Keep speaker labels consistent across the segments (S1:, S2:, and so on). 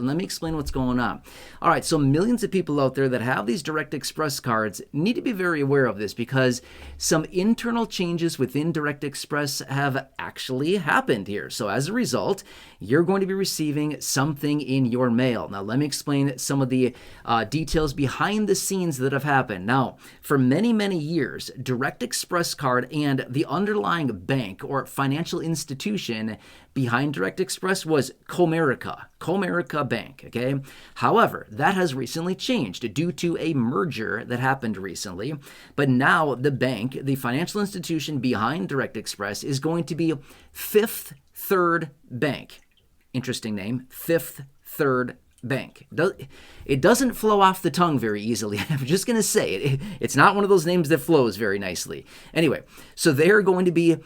S1: Let me explain what's going on. All right, so millions of people out there that have these Direct Express cards need to be very aware of this because some internal changes within Direct Express have actually happened here. So as a result, you're going to be receiving something in your mail. Now, let me explain some of the details behind the scenes that have happened. Now, for many, many years, Direct Express card and the underlying bank or financial institution behind Direct Express was Comerica Bank, okay? However, that has recently changed due to a merger that happened recently. But now the bank, the financial institution behind Direct Express, is going to be Fifth Third Bank. Interesting name, Fifth Third Bank. It doesn't flow off the tongue very easily. I'm just going to say it. It's not one of those names that flows very nicely. Anyway, so they're going to be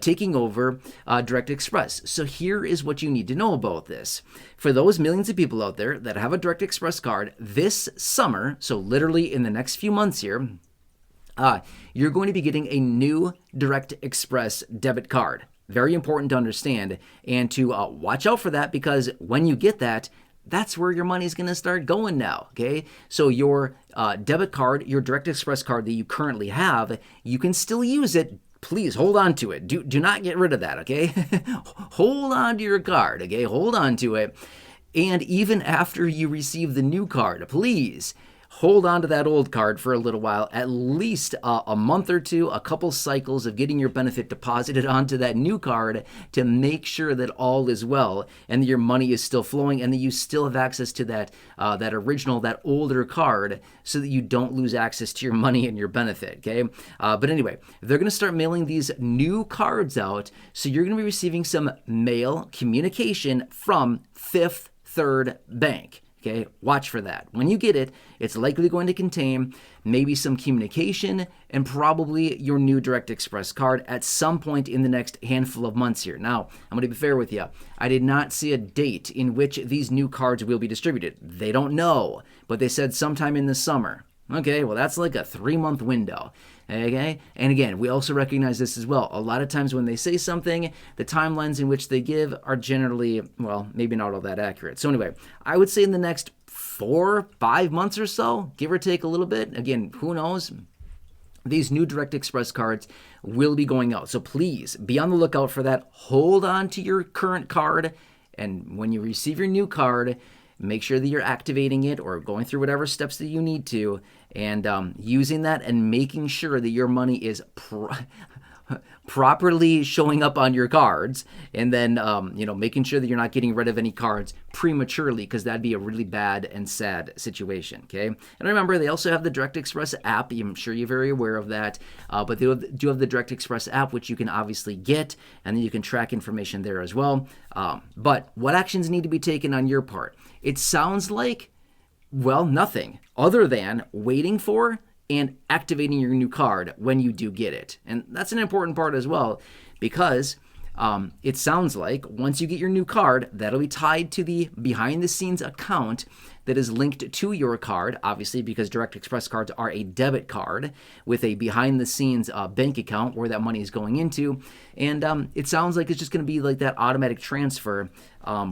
S1: taking over Direct Express. So here is what you need to know about this. For those millions of people out there that have a Direct Express card this summer, so literally in the next few months here, you're going to be getting a new Direct Express debit card. Very important to understand and to watch out for that, because when you get that, that's where your money's going to start going now, okay? So your debit card, your Direct Express card that you currently have, you can still use it. Please hold on to it. Do not get rid of that, okay? Hold on to your card, okay? Hold on to it. And even after you receive the new card, please hold on to that old card for a little while, at least a month or two, a couple cycles of getting your benefit deposited onto that new card to make sure that all is well and that your money is still flowing and that you still have access to that that older card, so that you don't lose access to your money and your benefit, okay? But anyway, they're going to start mailing these new cards out, so you're going to be receiving some mail communication from Fifth Third Bank. Okay, watch for that. When you get it, it's likely going to contain maybe some communication and probably your new Direct Express card at some point in the next handful of months here. Now, I'm going to be fair with you. I did not see a date in which these new cards will be distributed. They don't know, but they said sometime in the summer. Okay, well, that's like a 3-month window. Okay, and again, we also recognize this as well. A lot of times when they say something, the timelines in which they give are generally, well, maybe not all that accurate. So anyway, I would say in the next 4-5 months or so, give or take a little bit. Again, who knows? These new Direct Express cards will be going out. So please be on the lookout for that. Hold on to your current card, and when you receive your new card, make sure that you're activating it or going through whatever steps that you need to, and using that and making sure that your money is properly showing up on your cards, and then making sure that you're not getting rid of any cards prematurely, because that'd be a really bad and sad situation. Okay, and remember, they also have the Direct Express app. I'm sure you're very aware of that, but they do have the Direct Express app, which you can obviously get, and then you can track information there as well. But what actions need to be taken on your part? It sounds like, well, nothing other than waiting for and activating your new card when you do get it. And that's an important part as well, because it sounds like once you get your new card, that'll be tied to the behind-the-scenes account that is linked to your card, obviously, because Direct Express cards are a debit card with a behind-the-scenes bank account where that money is going into. And it sounds like it's just going to be like that automatic transfer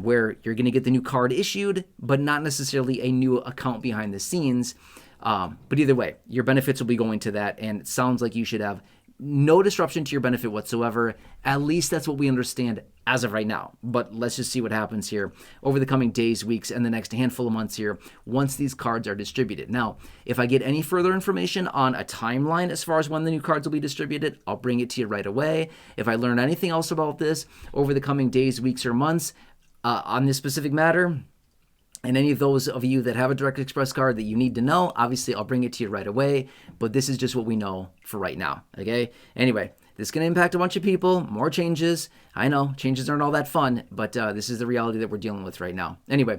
S1: where you're going to get the new card issued, but not necessarily a new account behind the scenes. But either way, your benefits will be going to that, and it sounds like you should have no disruption to your benefit whatsoever. At least that's what we understand as of right now. But let's just see what happens here over the coming days, weeks, and the next handful of months here once these cards are distributed. Now, if I get any further information on a timeline as far as when the new cards will be distributed, I'll bring it to you right away. If I learn anything else about this over the coming days, weeks, or months on this specific matter, and any of those of you that have a Direct Express card that you need to know, obviously I'll bring it to you right away. But this is just what we know for right now, okay? Anyway, this is going to impact a bunch of people, more changes. I know, changes aren't all that fun, but this is the reality that we're dealing with right now. Anyway,